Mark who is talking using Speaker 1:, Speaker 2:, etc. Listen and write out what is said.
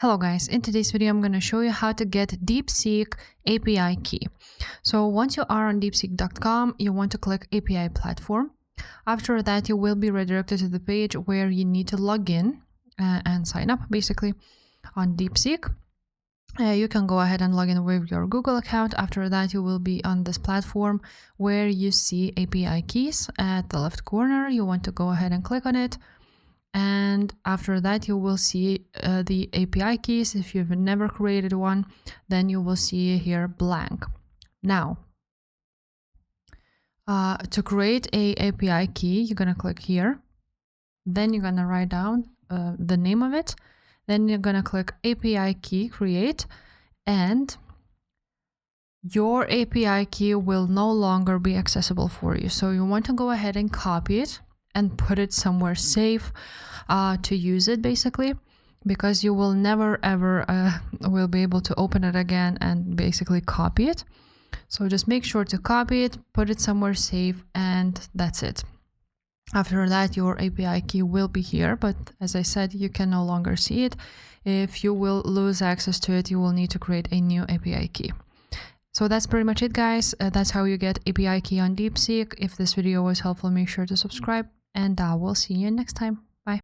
Speaker 1: Hello guys, in today's video I'm going to show you how to get DeepSeek API key. So once you are on deepseek.com, you want to click API platform. After that, you will be redirected to the page where you need to log in and sign up basically on DeepSeek. You can go ahead and log in with your Google account. After that, you will be on this platform where you see API keys at the left corner. You want to go ahead and click on it. And after that, you will see the API keys. If you've never created one, then you will see here blank. Now, to create a API key, you're going to click here. Then you're going to write down the name of it. Then you're going to click API key create, and your API key will no longer be accessible for you. So you want to go ahead and copy it and put it somewhere safe to use it basically, because you will never ever will be able to open it again and basically copy it. So just make sure to copy it, put it somewhere safe, and that's it. After that, your API key will be here, but as I said, you can no longer see it. If you will lose access to it, you will need to create a new API key. So that's pretty much it, guys. That's how you get API key on DeepSeek. If this video was helpful, make sure to subscribe, and we'll see you next time.